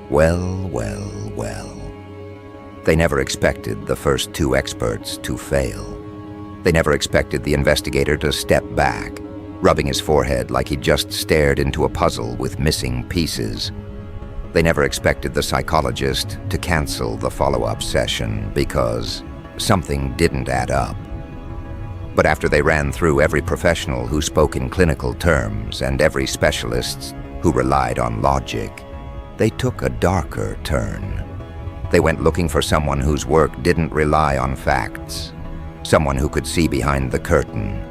Well, well, well. They never expected the first two experts to fail. They never expected the investigator to step back, rubbing his forehead like he'd just stared into a puzzle with missing pieces. They never expected the psychologist to cancel the follow-up session because something didn't add up. But after they ran through every professional who spoke in clinical terms and every specialist who relied on logic, they took a darker turn. They went looking for someone whose work didn't rely on facts, someone who could see behind the curtain,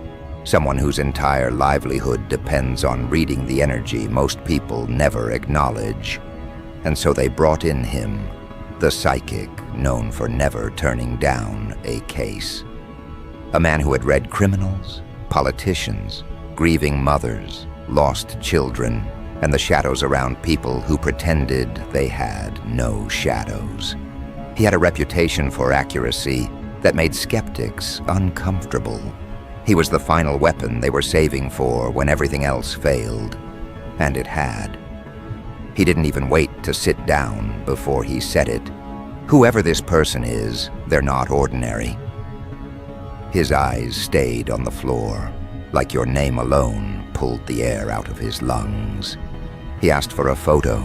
someone whose entire livelihood depends on reading the energy most people never acknowledge. And so they brought in him, the psychic known for never turning down a case. A man who had read criminals, politicians, grieving mothers, lost children, and the shadows around people who pretended they had no shadows. He had a reputation for accuracy that made skeptics uncomfortable. He was the final weapon they were saving for when everything else failed, and it had. He didn't even wait to sit down before he said it. Whoever this person is, they're not ordinary. His eyes stayed on the floor, like your name alone pulled the air out of his lungs. He asked for a photo,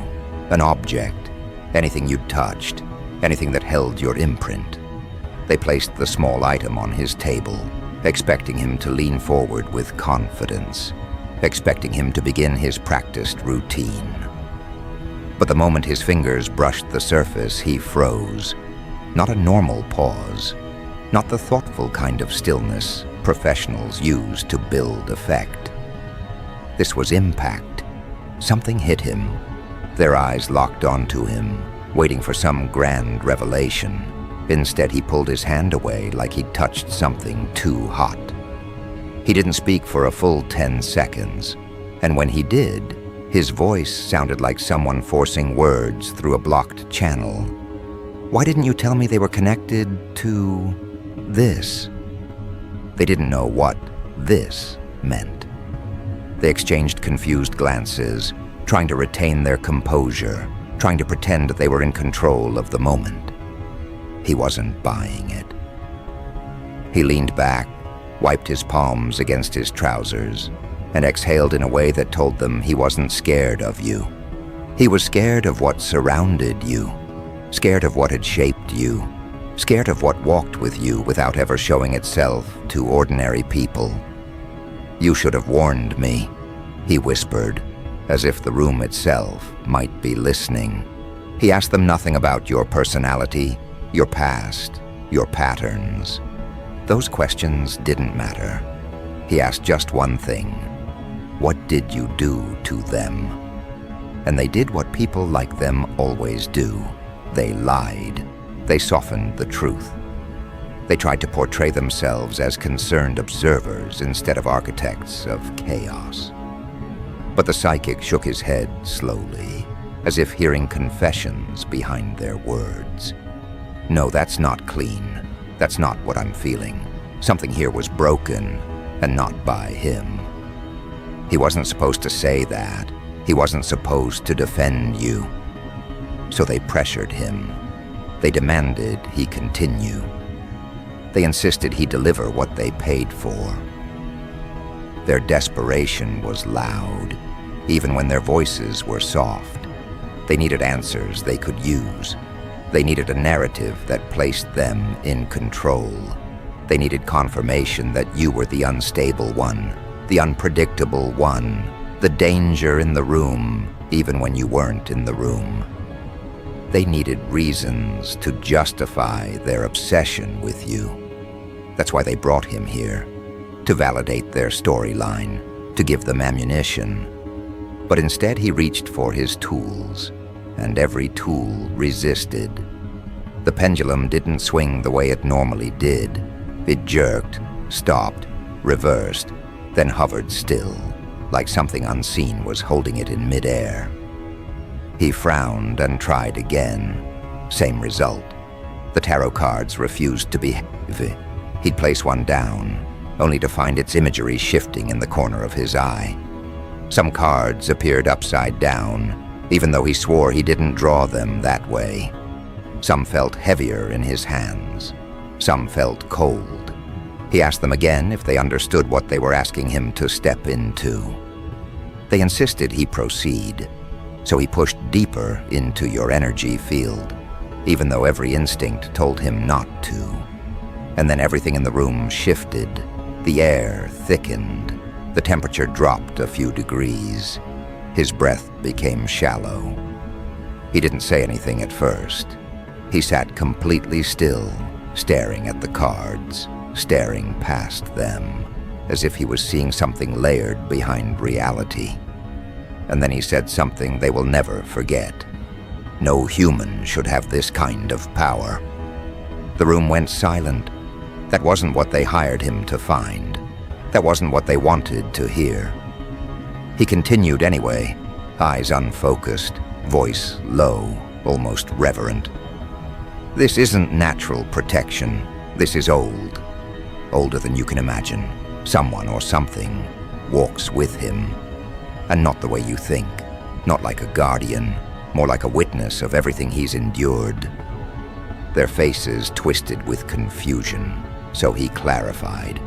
an object, anything you'd touched, anything that held your imprint. They placed the small item on his table, expecting him to lean forward with confidence, expecting him to begin his practiced routine. But the moment his fingers brushed the surface, he froze. Not a normal pause, not the thoughtful kind of stillness professionals use to build effect. This was impact. Something hit him. Their eyes locked onto him, waiting for some grand revelation. Instead, he pulled his hand away like he'd touched something too hot. He didn't speak for a full 10 seconds, and when he did, his voice sounded like someone forcing words through a blocked channel. Why didn't you tell me they were connected to this? They didn't know what this meant. They exchanged confused glances, trying to retain their composure, trying to pretend they were in control of the moment. He wasn't buying it. He leaned back, wiped his palms against his trousers, and exhaled in a way that told them he wasn't scared of you. He was scared of what surrounded you, scared of what had shaped you, scared of what walked with you without ever showing itself to ordinary people. "You should have warned me," he whispered, as if the room itself might be listening. He asked them nothing about your personality, your past, your patterns. Those questions didn't matter. He asked just one thing. What did you do to them? And they did what people like them always do. They lied. They softened the truth. They tried to portray themselves as concerned observers instead of architects of chaos. But the psychic shook his head slowly, as if hearing confessions behind their words. "No, that's not clean. That's not what I'm feeling. Something here was broken, and not by him." He wasn't supposed to say that. He wasn't supposed to defend you. So they pressured him. They demanded he continue. They insisted he deliver what they paid for. Their desperation was loud, even when their voices were soft. They needed answers they could use. They needed a narrative that placed them in control. They needed confirmation that you were the unstable one, the unpredictable one, the danger in the room, even when you weren't in the room. They needed reasons to justify their obsession with you. That's why they brought him here, to validate their storyline, to give them ammunition. But instead he reached for his tools, and every tool resisted. The pendulum didn't swing the way it normally did. It jerked, stopped, reversed, then hovered still, like something unseen was holding it in midair. He frowned and tried again. Same result. The tarot cards refused to behave. He'd place one down, only to find its imagery shifting in the corner of his eye. Some cards appeared upside down, even though he swore he didn't draw them that way. Some felt heavier in his hands. Some felt cold. He asked them again if they understood what they were asking him to step into. They insisted he proceed, so he pushed deeper into your energy field, even though every instinct told him not to. And then everything in the room shifted. The air thickened. The temperature dropped a few degrees. His breath became shallow. He didn't say anything at first. He sat completely still, staring at the cards, staring past them, as if he was seeing something layered behind reality. And then he said something they will never forget. No human should have this kind of power. The room went silent. That wasn't what they hired him to find. That wasn't what they wanted to hear. He continued anyway, eyes unfocused, voice low, almost reverent. This isn't natural protection. This is old. Older than you can imagine. Someone or something walks with him. And not the way you think. Not like a guardian. More like a witness of everything he's endured. Their faces twisted with confusion, so he clarified.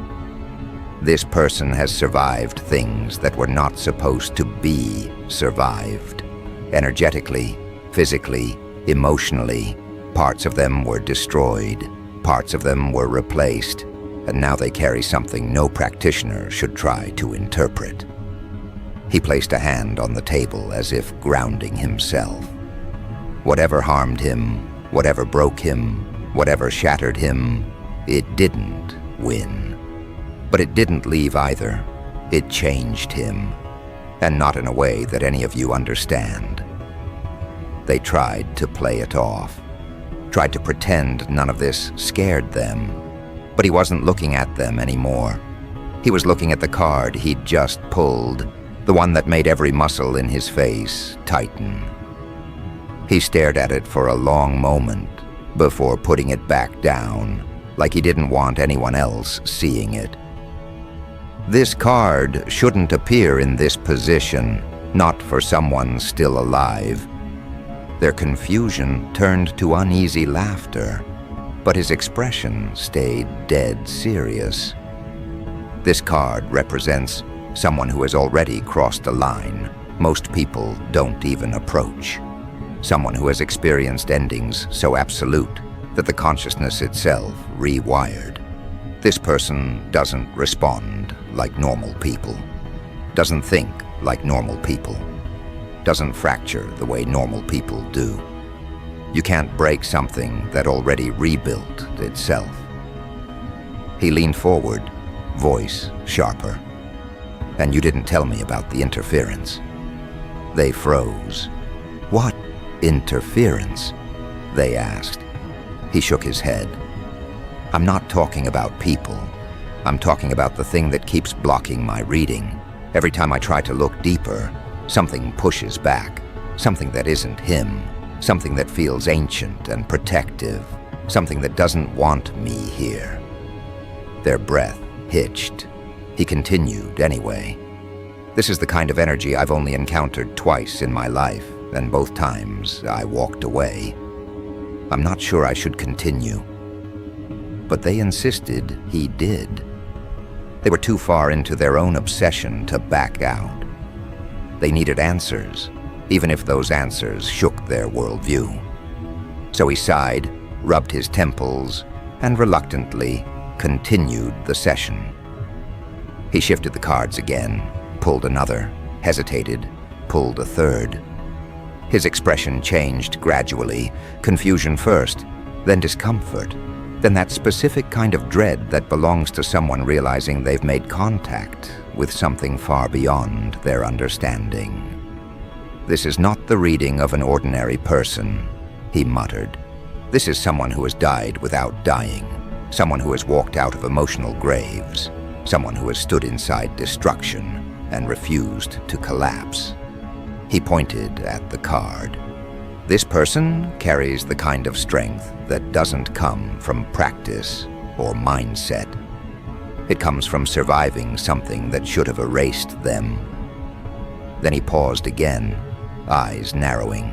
This person has survived things that were not supposed to be survived. Energetically, physically, emotionally, parts of them were destroyed, parts of them were replaced, and now they carry something no practitioner should try to interpret. He placed a hand on the table as if grounding himself. Whatever harmed him, whatever broke him, whatever shattered him, it didn't win. But it didn't leave either. It changed him, and not in a way that any of you understand. They tried to play it off, tried to pretend none of this scared them, but he wasn't looking at them anymore. He was looking at the card he'd just pulled, the one that made every muscle in his face tighten. He stared at it for a long moment before putting it back down, like he didn't want anyone else seeing it. This card shouldn't appear in this position, not for someone still alive. Their confusion turned to uneasy laughter, but his expression stayed dead serious. This card represents someone who has already crossed a line most people don't even approach. Someone who has experienced endings so absolute that the consciousness itself rewired. This person doesn't respond like normal people, doesn't think like normal people, doesn't fracture the way normal people do. You can't break something that already rebuilt itself. He leaned forward, voice sharper. And you didn't tell me about the interference. They froze. What interference? They asked. He shook his head. I'm not talking about people. I'm talking about the thing that keeps blocking my reading. Every time I try to look deeper, something pushes back. Something that isn't him. Something that feels ancient and protective. Something that doesn't want me here. Their breath hitched. He continued anyway. This is the kind of energy I've only encountered twice in my life, and both times I walked away. I'm not sure I should continue. But they insisted he did. They were too far into their own obsession to back out. They needed answers, even if those answers shook their worldview. So he sighed, rubbed his temples, and reluctantly continued the session. He shifted the cards again, pulled another, hesitated, pulled a third. His expression changed gradually, confusion first, then discomfort, then that specific kind of dread that belongs to someone realizing they've made contact with something far beyond their understanding. This is not the reading of an ordinary person, he muttered. This is someone who has died without dying, someone who has walked out of emotional graves, someone who has stood inside destruction and refused to collapse. He pointed at the card. This person carries the kind of strength that doesn't come from practice or mindset. It comes from surviving something that should have erased them. Then he paused again, eyes narrowing.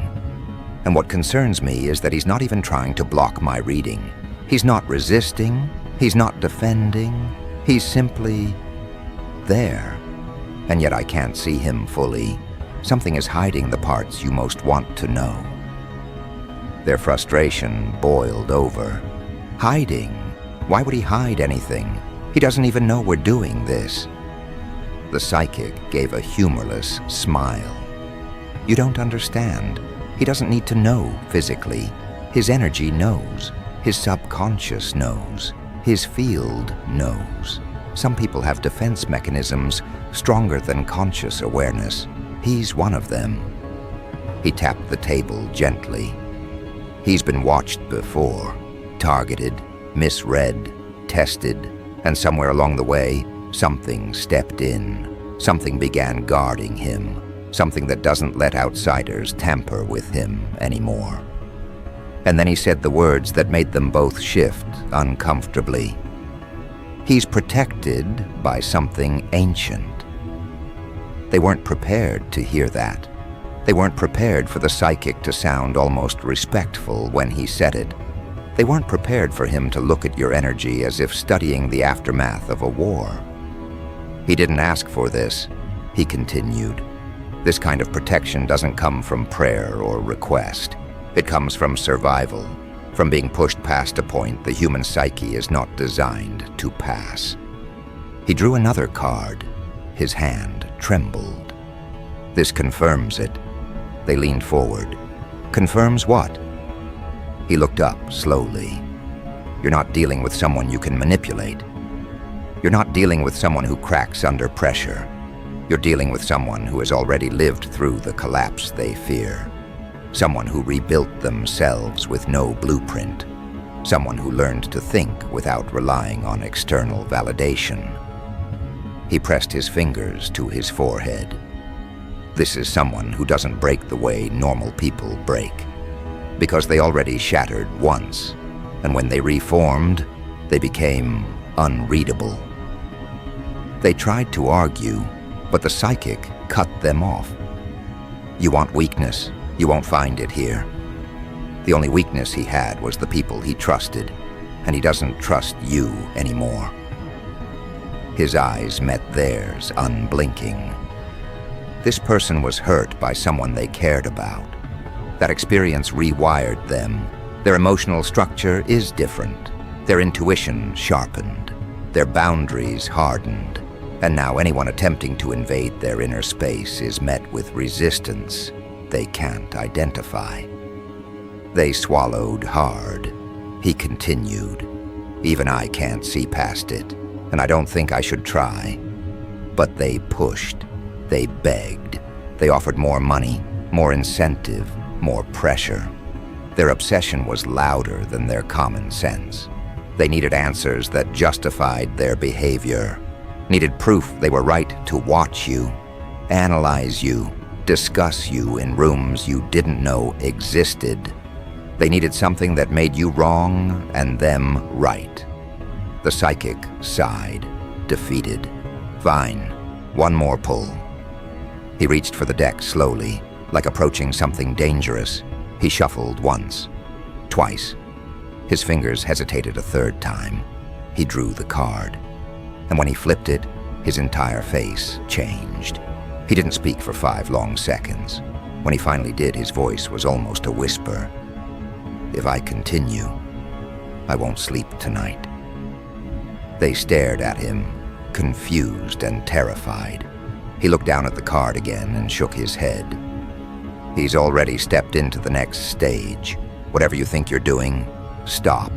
And what concerns me is that he's not even trying to block my reading. He's not resisting, he's not defending, he's simply there. And yet I can't see him fully. Something is hiding the parts you most want to know. Their frustration boiled over. Hiding? Why would he hide anything? He doesn't even know we're doing this. The psychic gave a humorless smile. You don't understand. He doesn't need to know physically. His energy knows. His subconscious knows. His field knows. Some people have defense mechanisms stronger than conscious awareness. He's one of them. He tapped the table gently. He's been watched before, targeted, misread, tested, and somewhere along the way, something stepped in. Something began guarding him. Something that doesn't let outsiders tamper with him anymore. And then he said the words that made them both shift uncomfortably. He's protected by something ancient. They weren't prepared to hear that. They weren't prepared for the psychic to sound almost respectful when he said it. They weren't prepared for him to look at your energy as if studying the aftermath of a war. He didn't ask for this, he continued. This kind of protection doesn't come from prayer or request. It comes from survival, from being pushed past a point the human psyche is not designed to pass. He drew another card. His hand trembled. This confirms it. They leaned forward. Confirms what? He looked up slowly. You're not dealing with someone you can manipulate. You're not dealing with someone who cracks under pressure. You're dealing with someone who has already lived through the collapse they fear. Someone who rebuilt themselves with no blueprint. Someone who learned to think without relying on external validation. He pressed his fingers to his forehead. This is someone who doesn't break the way normal people break. Because they already shattered once, and when they reformed, they became unreadable. They tried to argue, but the psychic cut them off. You want weakness? You won't find it here. The only weakness he had was the people he trusted, and he doesn't trust you anymore. His eyes met theirs, unblinking. This person was hurt by someone they cared about. That experience rewired them. Their emotional structure is different. Their intuition sharpened. Their boundaries hardened. And now anyone attempting to invade their inner space is met with resistance they can't identify. They swallowed hard. He continued. Even I can't see past it, and I don't think I should try. But they pushed. They begged. They offered more money, more incentive, more pressure. Their obsession was louder than their common sense. They needed answers that justified their behavior. Needed proof they were right to watch you, analyze you, discuss you in rooms you didn't know existed. They needed something that made you wrong and them right. The psychic sighed, defeated. Fine, one more pull. He reached for the deck slowly, like approaching something dangerous. He shuffled once, twice. His fingers hesitated a third time. He drew the card. And when he flipped it, his entire face changed. He didn't speak for 5 long seconds. When he finally did, his voice was almost a whisper. If I continue, I won't sleep tonight. They stared at him, confused and terrified. He looked down at the card again and shook his head. He's already stepped into the next stage. Whatever you think you're doing, stop.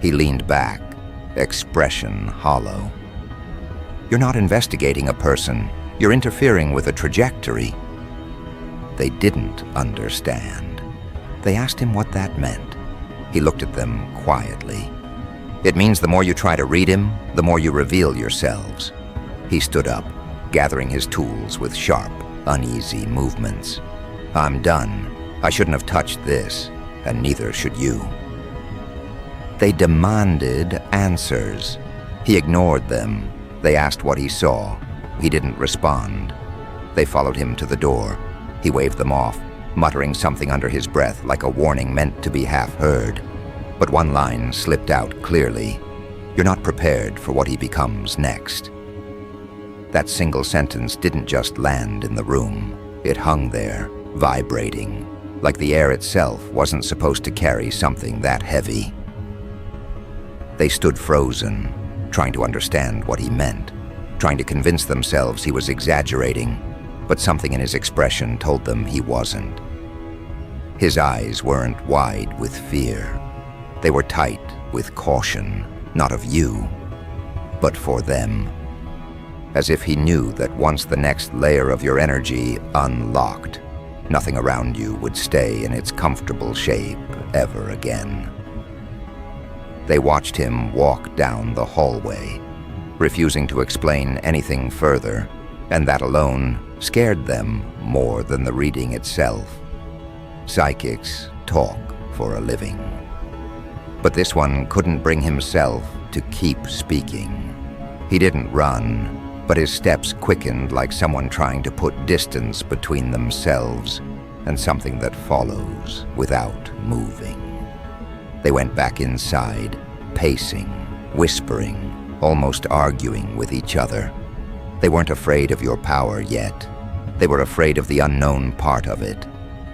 He leaned back, expression hollow. You're not investigating a person. You're interfering with a trajectory. They didn't understand. They asked him what that meant. He looked at them quietly. It means the more you try to read him, the more you reveal yourselves. He stood up, gathering his tools with sharp, uneasy movements. I'm done. I shouldn't have touched this, and neither should you. They demanded answers. He ignored them. They asked what he saw. He didn't respond. They followed him to the door. He waved them off, muttering something under his breath like a warning meant to be half heard. But one line slipped out clearly. You're not prepared for what he becomes next. That single sentence didn't just land in the room. It hung there, vibrating, like the air itself wasn't supposed to carry something that heavy. They stood frozen, trying to understand what he meant, trying to convince themselves he was exaggerating, but something in his expression told them he wasn't. His eyes weren't wide with fear. They were tight with caution, not of you, but for them. As if he knew that once the next layer of your energy unlocked, nothing around you would stay in its comfortable shape ever again. They watched him walk down the hallway, refusing to explain anything further, and that alone scared them more than the reading itself. Psychics talk for a living. But this one couldn't bring himself to keep speaking. He didn't run, but his steps quickened like someone trying to put distance between themselves and something that follows without moving. They went back inside, pacing, whispering, almost arguing with each other. They weren't afraid of your power yet. They were afraid of the unknown part of it.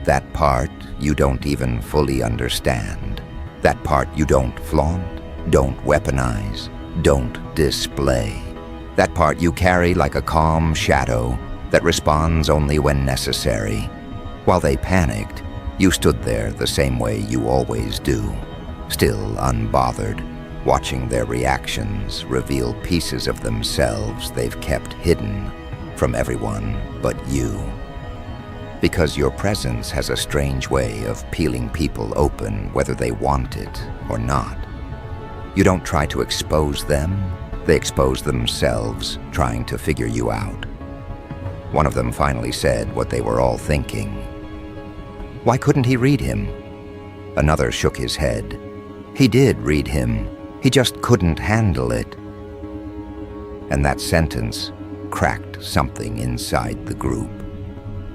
That part you don't even fully understand. That part you don't flaunt, don't weaponize, don't display. That part you carry like a calm shadow that responds only when necessary. While they panicked, you stood there the same way you always do, still unbothered, watching their reactions reveal pieces of themselves they've kept hidden from everyone but you. Because your presence has a strange way of peeling people open whether they want it or not. You don't try to expose them, they expose themselves, trying to figure you out. One of them finally said what they were all thinking. Why couldn't he read him? Another shook his head. He did read him, he just couldn't handle it. And that sentence cracked something inside the group.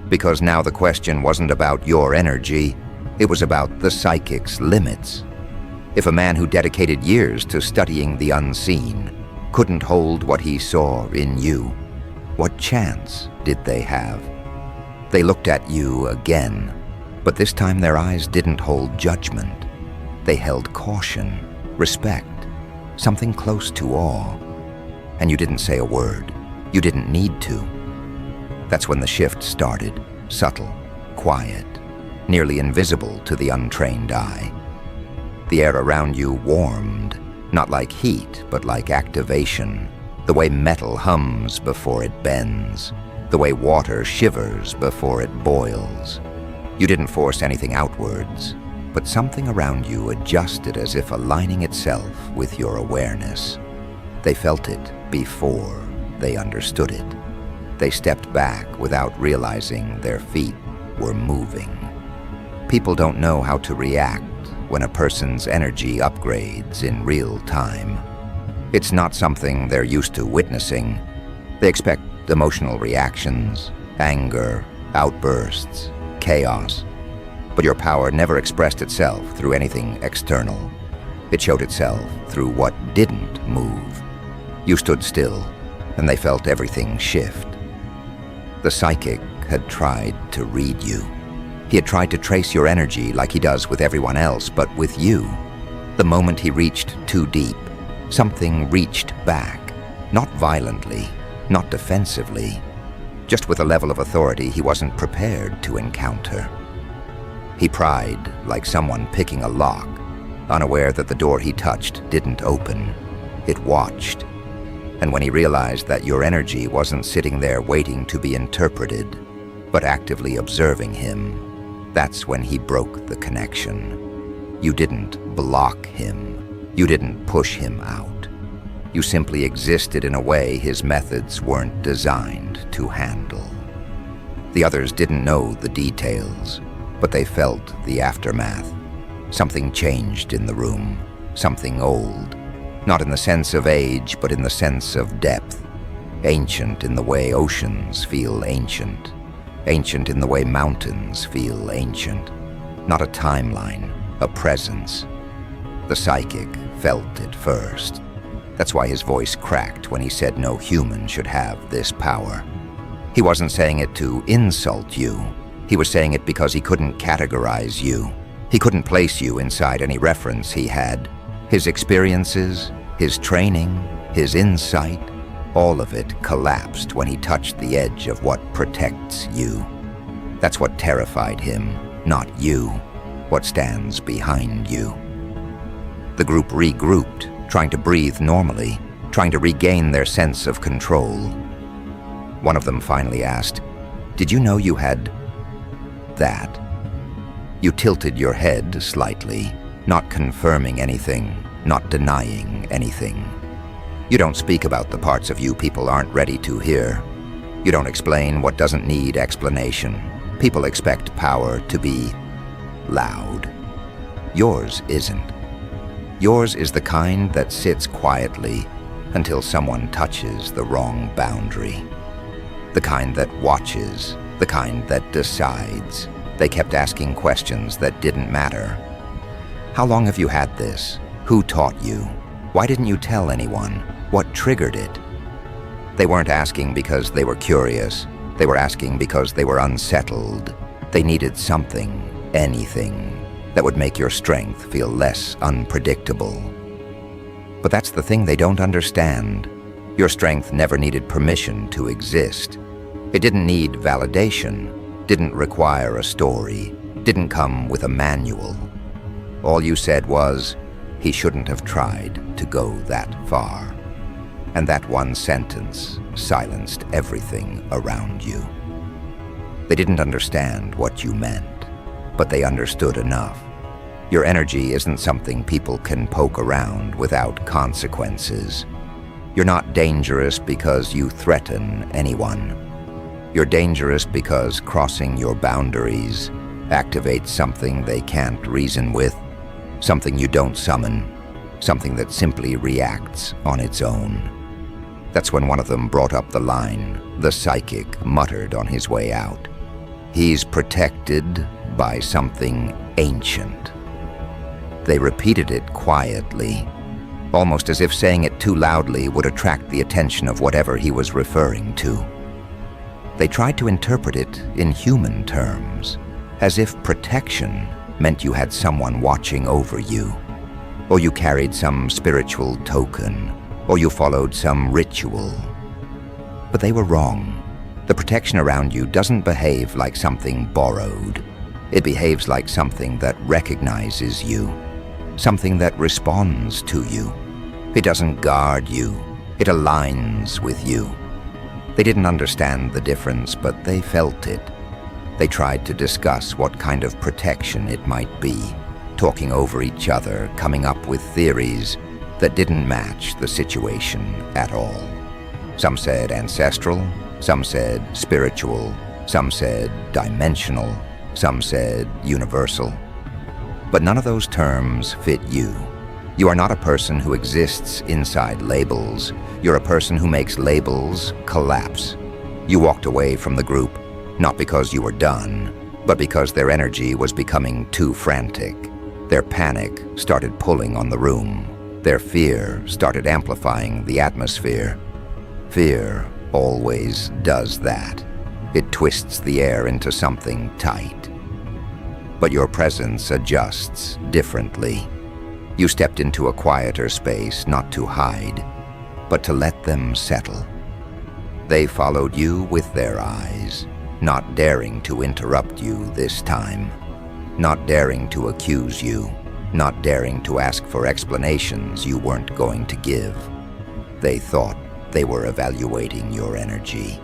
Because now the question wasn't about your energy, it was about the psychic's limits. If a man who dedicated years to studying the unseen couldn't hold what he saw in you, what chance did they have? They looked at you again, but this time their eyes didn't hold judgment. They held caution, respect, something close to awe. And you didn't say a word. You didn't need to. That's when the shift started, subtle, quiet, nearly invisible to the untrained eye. The air around you warmed, not like heat, but like activation, the way metal hums before it bends, the way water shivers before it boils. You didn't force anything outwards, but something around you adjusted as if aligning itself with your awareness. They felt it before they understood it. They stepped back without realizing their feet were moving. People don't know how to react when a person's energy upgrades in real time. It's not something they're used to witnessing. They expect emotional reactions, anger, outbursts, chaos. But your power never expressed itself through anything external. It showed itself through what didn't move. You stood still, and they felt everything shift. The psychic had tried to read you. He had tried to trace your energy like he does with everyone else, but with you, the moment he reached too deep, something reached back, not violently, not defensively, just with a level of authority he wasn't prepared to encounter. He pried like someone picking a lock, unaware that the door he touched didn't open. It watched. And when he realized that your energy wasn't sitting there waiting to be interpreted, but actively observing him, that's when he broke the connection. You didn't block him. You didn't push him out. You simply existed in a way his methods weren't designed to handle. The others didn't know the details, but they felt the aftermath. Something changed in the room, something old. Not in the sense of age, but in the sense of depth. Ancient in the way oceans feel ancient. Ancient in the way mountains feel ancient. Not a timeline, a presence. The psychic felt it first. That's why his voice cracked when he said no human should have this power. He wasn't saying it to insult you. He was saying it because he couldn't categorize you. He couldn't place you inside any reference he had. His experiences, his training, his insight, all of it collapsed when he touched the edge of what protects you. That's what terrified him, not you, what stands behind you. The group regrouped, trying to breathe normally, trying to regain their sense of control. One of them finally asked, "Did you know you had that?" You tilted your head slightly, not confirming anything, not denying anything. You don't speak about the parts of you people aren't ready to hear. You don't explain what doesn't need explanation. People expect power to be loud. Yours isn't. Yours is the kind that sits quietly until someone touches the wrong boundary. The kind that watches, the kind that decides. They kept asking questions that didn't matter. How long have you had this? Who taught you? Why didn't you tell anyone? What triggered it? They weren't asking because they were curious. They were asking because they were unsettled. They needed something, anything, that would make your strength feel less unpredictable. But that's the thing they don't understand. Your strength never needed permission to exist. It didn't need validation, didn't require a story, didn't come with a manual. All you said was, he shouldn't have tried to go that far. And that one sentence silenced everything around you. They didn't understand what you meant, but they understood enough. Your energy isn't something people can poke around without consequences. You're not dangerous because you threaten anyone. You're dangerous because crossing your boundaries activates something they can't reason with, something you don't summon, something that simply reacts on its own. That's when one of them brought up the line the psychic muttered on his way out. He's protected by something ancient. They repeated it quietly, almost as if saying it too loudly would attract the attention of whatever he was referring to. They tried to interpret it in human terms, as if protection meant you had someone watching over you, or you carried some spiritual token, or you followed some ritual. But they were wrong. The protection around you doesn't behave like something borrowed. It behaves like something that recognizes you, something that responds to you. It doesn't guard you. It aligns with you. They didn't understand the difference, but they felt it. They tried to discuss what kind of protection it might be, talking over each other, coming up with theories that didn't match the situation at all. Some said ancestral, some said spiritual, some said dimensional, some said universal. But none of those terms fit you. You are not a person who exists inside labels. You're a person who makes labels collapse. You walked away from the group, not because you were done, but because their energy was becoming too frantic. Their panic started pulling on the room. Their fear started amplifying the atmosphere. Fear always does that. It twists the air into something tight. But your presence adjusts differently. You stepped into a quieter space, not to hide, but to let them settle. They followed you with their eyes, not daring to interrupt you this time, not daring to accuse you, not daring to ask for explanations you weren't going to give. They thought they were evaluating your energy.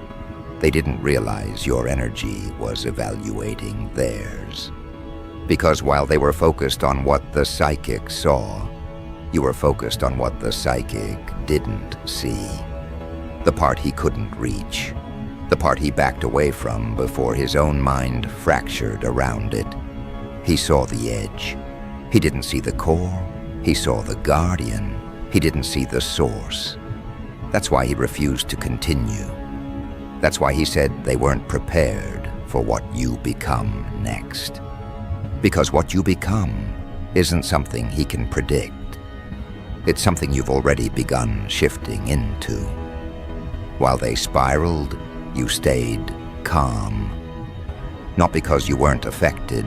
They didn't realize your energy was evaluating theirs. Because while they were focused on what the psychic saw, you were focused on what the psychic didn't see. The part he couldn't reach. The part he backed away from before his own mind fractured around it. He saw the edge. He didn't see the core. He saw the guardian. He didn't see the source. That's why he refused to continue. That's why he said they weren't prepared for what you become next. Because what you become isn't something he can predict. It's something you've already begun shifting into. While they spiraled, you stayed calm. Not because you weren't affected,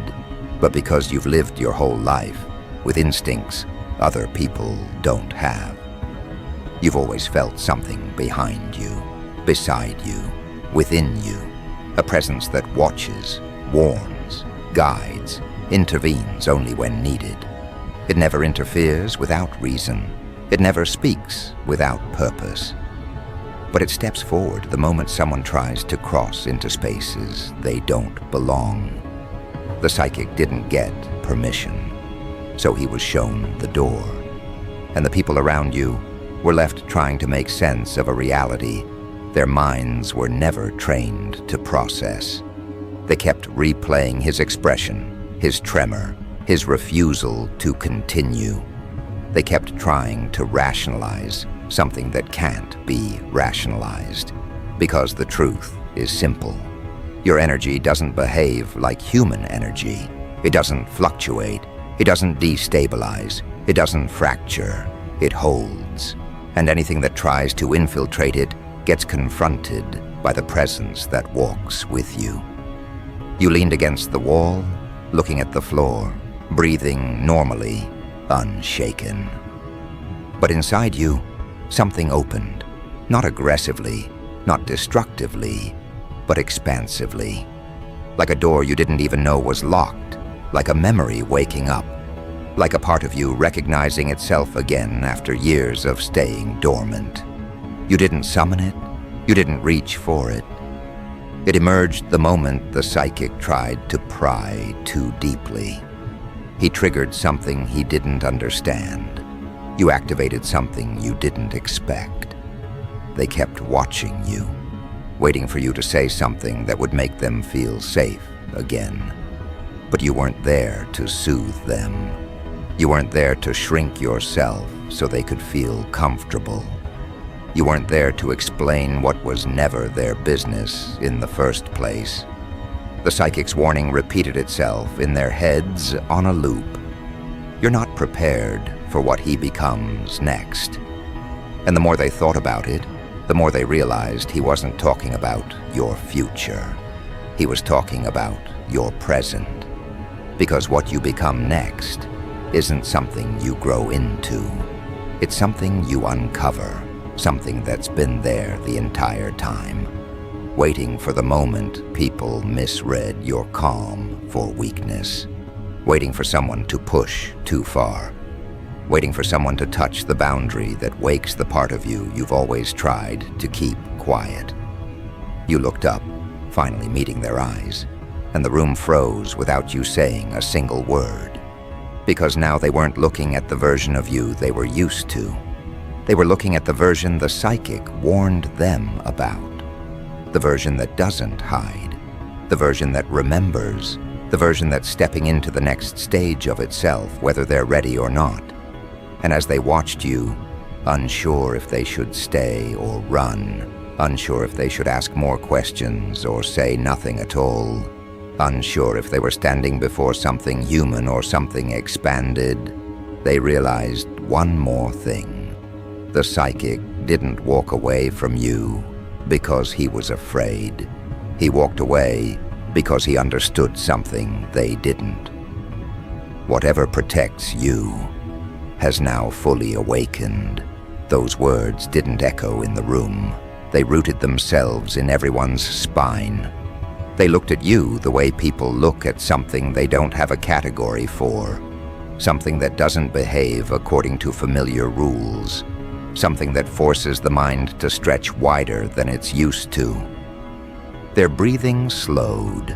but because you've lived your whole life with instincts other people don't have. You've always felt something behind you, beside you, within you, a presence that watches, warns, guides, intervenes only when needed. It never interferes without reason. It never speaks without purpose. But it steps forward the moment someone tries to cross into spaces they don't belong. The psychic didn't get permission, so he was shown the door. And the people around you were left trying to make sense of a reality their minds were never trained to process. They kept replaying his expression, his tremor, his refusal to continue. They kept trying to rationalize something that can't be rationalized, because the truth is simple. Your energy doesn't behave like human energy. It doesn't fluctuate. It doesn't destabilize. It doesn't fracture. It holds. And anything that tries to infiltrate it gets confronted by the presence that walks with you. You leaned against the wall, looking at the floor, breathing normally, unshaken. But inside you, something opened, not aggressively, not destructively, but expansively. Like a door you didn't even know was locked, like a memory waking up, like a part of you recognizing itself again after years of staying dormant. You didn't summon it, you didn't reach for it. It emerged the moment the psychic tried to pry too deeply. He triggered something he didn't understand. You activated something you didn't expect. They kept watching you, waiting for you to say something that would make them feel safe again. But you weren't there to soothe them. You weren't there to shrink yourself so they could feel comfortable. You weren't there to explain what was never their business in the first place. The psychic's warning repeated itself in their heads on a loop. You're not prepared for what he becomes next. And the more they thought about it, the more they realized he wasn't talking about your future. He was talking about your present. Because what you become next isn't something you grow into. It's something you uncover, something that's been there the entire time, waiting for the moment people misread your calm for weakness, waiting for someone to push too far, waiting for someone to touch the boundary that wakes the part of you you've always tried to keep quiet. You looked up, finally meeting their eyes, and the room froze without you saying a single word. Because now they weren't looking at the version of you they were used to. They were looking at the version the psychic warned them about. The version that doesn't hide. The version that remembers. The version that's stepping into the next stage of itself, whether they're ready or not. And as they watched you, unsure if they should stay or run, unsure if they should ask more questions or say nothing at all, unsure if they were standing before something human or something expanded, they realized one more thing. The psychic didn't walk away from you because he was afraid. He walked away because he understood something they didn't. Whatever protects you has now fully awakened. Those words didn't echo in the room. They rooted themselves in everyone's spine. They looked at you the way people look at something they don't have a category for, something that doesn't behave according to familiar rules, something that forces the mind to stretch wider than it's used to. Their breathing slowed,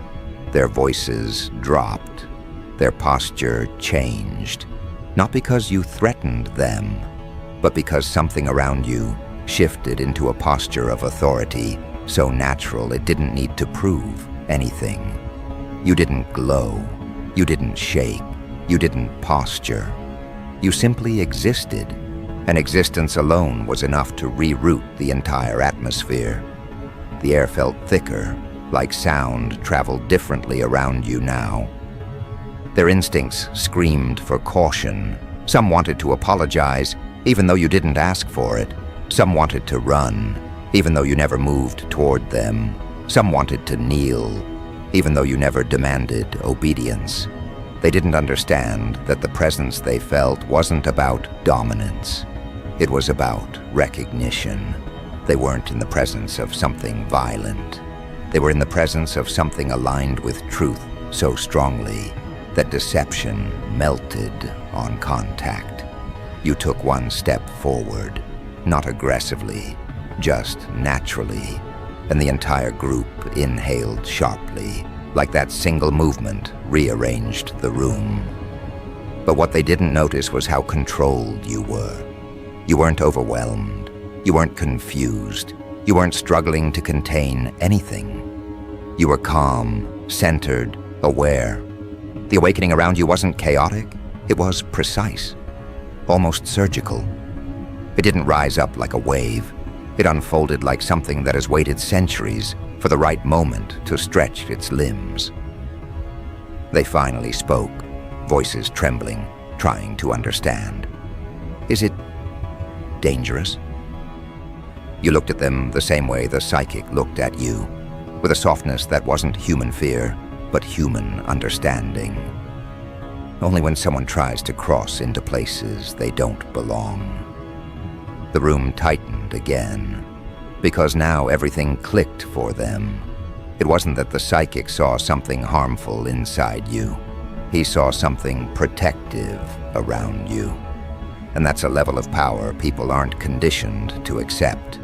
their voices dropped, their posture changed, not because you threatened them, but because something around you shifted into a posture of authority so natural it didn't need to prove anything. You didn't glow, you didn't shake, you didn't posture. You simply existed, and existence alone was enough to reroute the entire atmosphere. The air felt thicker, like sound traveled differently around you now. Their instincts screamed for caution. Some wanted to apologize, even though you didn't ask for it. Some wanted to run, even though you never moved toward them. Some wanted to kneel, even though you never demanded obedience. They didn't understand that the presence they felt wasn't about dominance. It was about recognition. They weren't in the presence of something violent. They were in the presence of something aligned with truth so strongly that deception melted on contact. You took one step forward, not aggressively, just naturally, and the entire group inhaled sharply, like that single movement rearranged the room. But what they didn't notice was how controlled you were. You weren't overwhelmed. You weren't confused. You weren't struggling to contain anything. You were calm, centered, aware. The awakening around you wasn't chaotic. It was precise, almost surgical. It didn't rise up like a wave. It unfolded like something that has waited centuries for the right moment to stretch its limbs. They finally spoke, voices trembling, trying to understand. Is it dangerous? You looked at them the same way the psychic looked at you, with a softness that wasn't human fear, but human understanding. Only when someone tries to cross into places they don't belong. The room tightened again, because now everything clicked for them. It wasn't that the psychic saw something harmful inside you. He saw something protective around you. And that's a level of power people aren't conditioned to accept.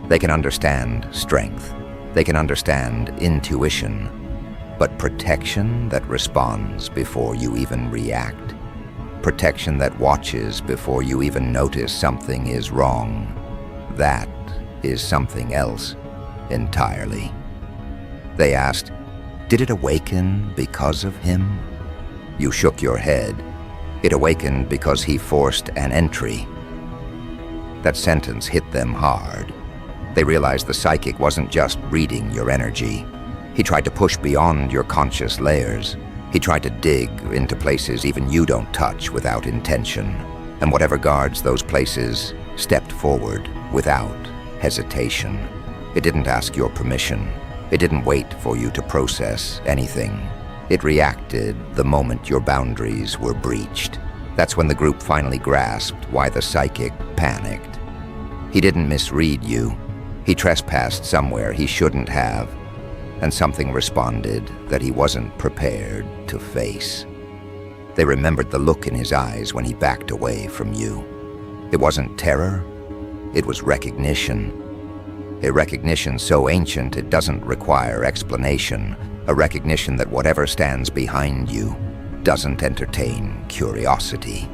They can understand strength. They can understand intuition. But protection that responds before you even react, protection that watches before you even notice something is wrong, that is something else entirely. They asked, did it awaken because of him? You shook your head. It awakened because he forced an entry. That sentence hit them hard. They realized the psychic wasn't just reading your energy. He tried to push beyond your conscious layers. He tried to dig into places even you don't touch without intention. And whatever guards those places stepped forward without hesitation. It didn't ask your permission. It didn't wait for you to process anything. It reacted the moment your boundaries were breached. That's when the group finally grasped why the psychic panicked. He didn't misread you. He trespassed somewhere he shouldn't have. And something responded that he wasn't prepared to face. They remembered the look in his eyes when he backed away from you. It wasn't terror, it was recognition. A recognition so ancient it doesn't require explanation. A recognition that whatever stands behind you doesn't entertain curiosity.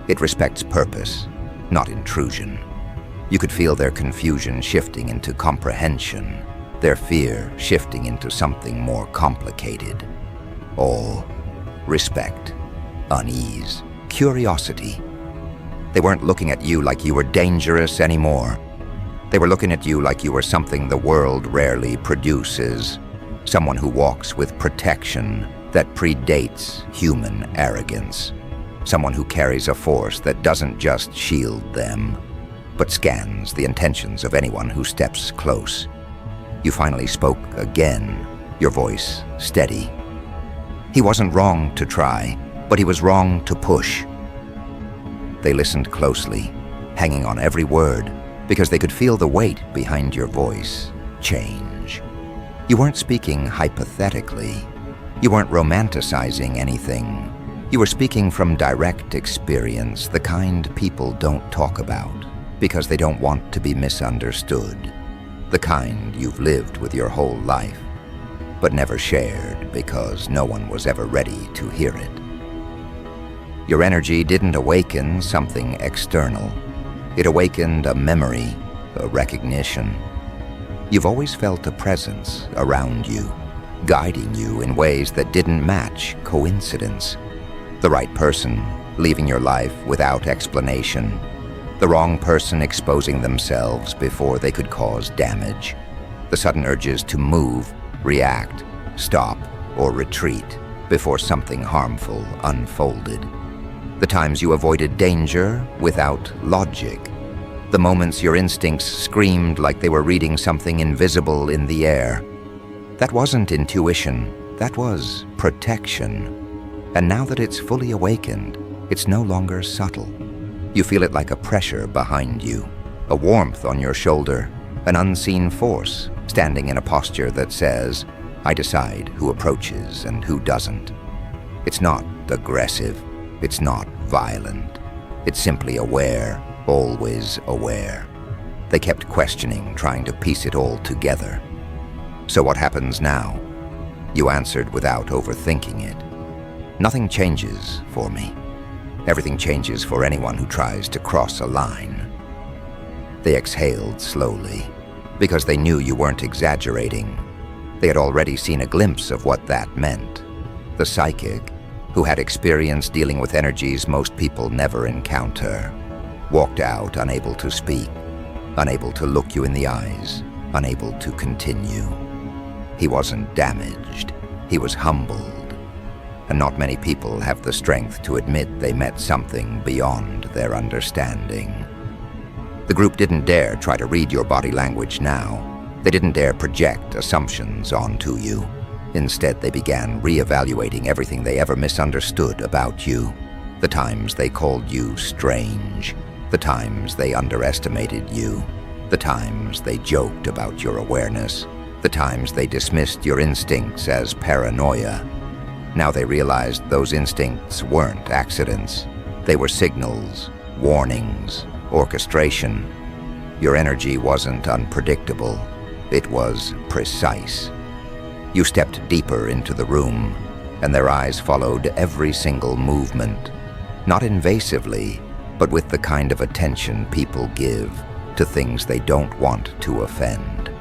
It respects purpose, not intrusion. You could feel their confusion shifting into comprehension. Their fear shifting into something more complicated. Awe, respect, unease, curiosity. They weren't looking at you like you were dangerous anymore. They were looking at you like you were something the world rarely produces. Someone who walks with protection that predates human arrogance. Someone who carries a force that doesn't just shield them, but scans the intentions of anyone who steps close. You finally spoke again, your voice steady. He wasn't wrong to try, but he was wrong to push. They listened closely, hanging on every word, because they could feel the weight behind your voice change. You weren't speaking hypothetically. You weren't romanticizing anything. You were speaking from direct experience, the kind people don't talk about, because they don't want to be misunderstood. The kind you've lived with your whole life, but never shared because no one was ever ready to hear it. Your energy didn't awaken something external. It awakened a memory, a recognition. You've always felt a presence around you, guiding you in ways that didn't match coincidence. The right person leaving your life without explanation. The wrong person exposing themselves before they could cause damage. The sudden urges to move react, stop, or retreat before something harmful unfolded. The times you avoided danger without logic. The moments your instincts screamed like they were reading something invisible in the air. That wasn't intuition, that was protection. And now that it's fully awakened, it's no longer subtle. You feel it like a pressure behind you, a warmth on your shoulder, an unseen force standing in a posture that says, I decide who approaches and who doesn't. It's not aggressive, it's not violent. It's simply aware, always aware. They kept questioning, trying to piece it all together. So what happens now? You answered without overthinking it. Nothing changes for me. Everything changes for anyone who tries to cross a line. They exhaled slowly, because they knew you weren't exaggerating. They had already seen a glimpse of what that meant. The psychic, who had experience dealing with energies most people never encounter, walked out unable to speak, unable to look you in the eyes, unable to continue. He wasn't damaged, he was humbled. And not many people have the strength to admit they met something beyond their understanding. The group didn't dare try to read your body language now. They didn't dare project assumptions onto you. Instead, they began reevaluating everything they ever misunderstood about you. The times they called you strange, the times they underestimated you, the times they joked about your awareness, the times they dismissed your instincts as paranoia. Now they realized those instincts weren't accidents. They were signals, warnings, orchestration. Your energy wasn't unpredictable. It was precise. You stepped deeper into the room, and their eyes followed every single movement, not invasively, but with the kind of attention people give to things they don't want to offend.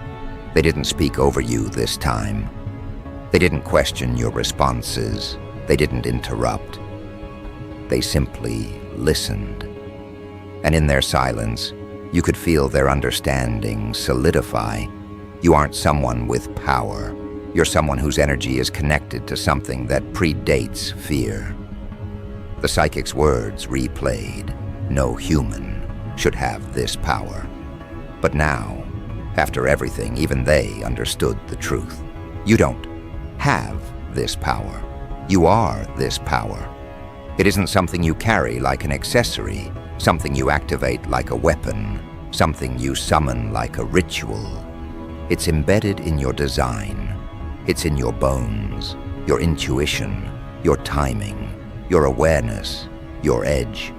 They didn't speak over you this time. They didn't question your responses. They didn't interrupt. They simply listened. And in their silence, you could feel their understanding solidify. You aren't someone with power. You're someone whose energy is connected to something that predates fear. The psychic's words replayed. No human should have this power. But now, after everything, even they understood the truth. You don't have this power. You are this power. It isn't something you carry like an accessory, something you activate like a weapon, something you summon like a ritual. It's embedded in your design. It's in your bones, your intuition, your timing, your awareness, your edge.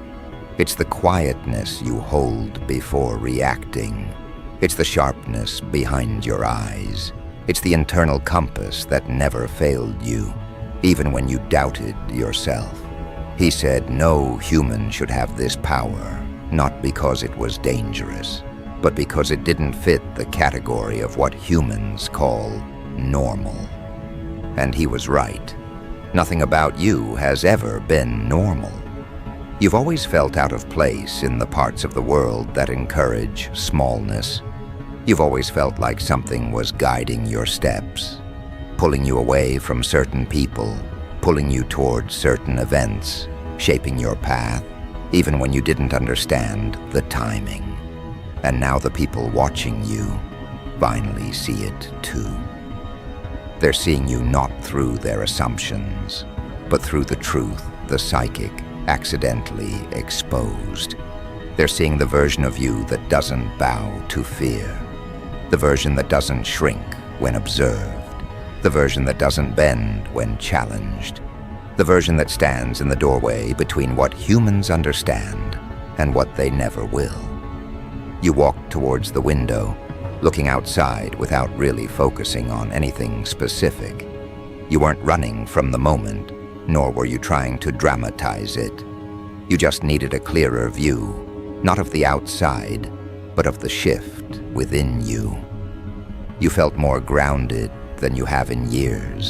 It's the quietness you hold before reacting. It's the sharpness behind your eyes. It's the internal compass that never failed you, even when you doubted yourself. He said no human should have this power, not because it was dangerous, but because it didn't fit the category of what humans call normal. And he was right. Nothing about you has ever been normal. You've always felt out of place in the parts of the world that encourage smallness. You've always felt like something was guiding your steps, pulling you away from certain people, pulling you towards certain events, shaping your path, even when you didn't understand the timing. And now the people watching you finally see it too. They're seeing you not through their assumptions, but through the truth the psychic accidentally exposed. They're seeing the version of you that doesn't bow to fear, the version that doesn't shrink when observed, the version that doesn't bend when challenged, the version that stands in the doorway between what humans understand and what they never will. You walked towards the window, looking outside without really focusing on anything specific. You weren't running from the moment, nor were you trying to dramatize it. You just needed a clearer view, not of the outside, but of the shift within you. You felt more grounded than you have in years.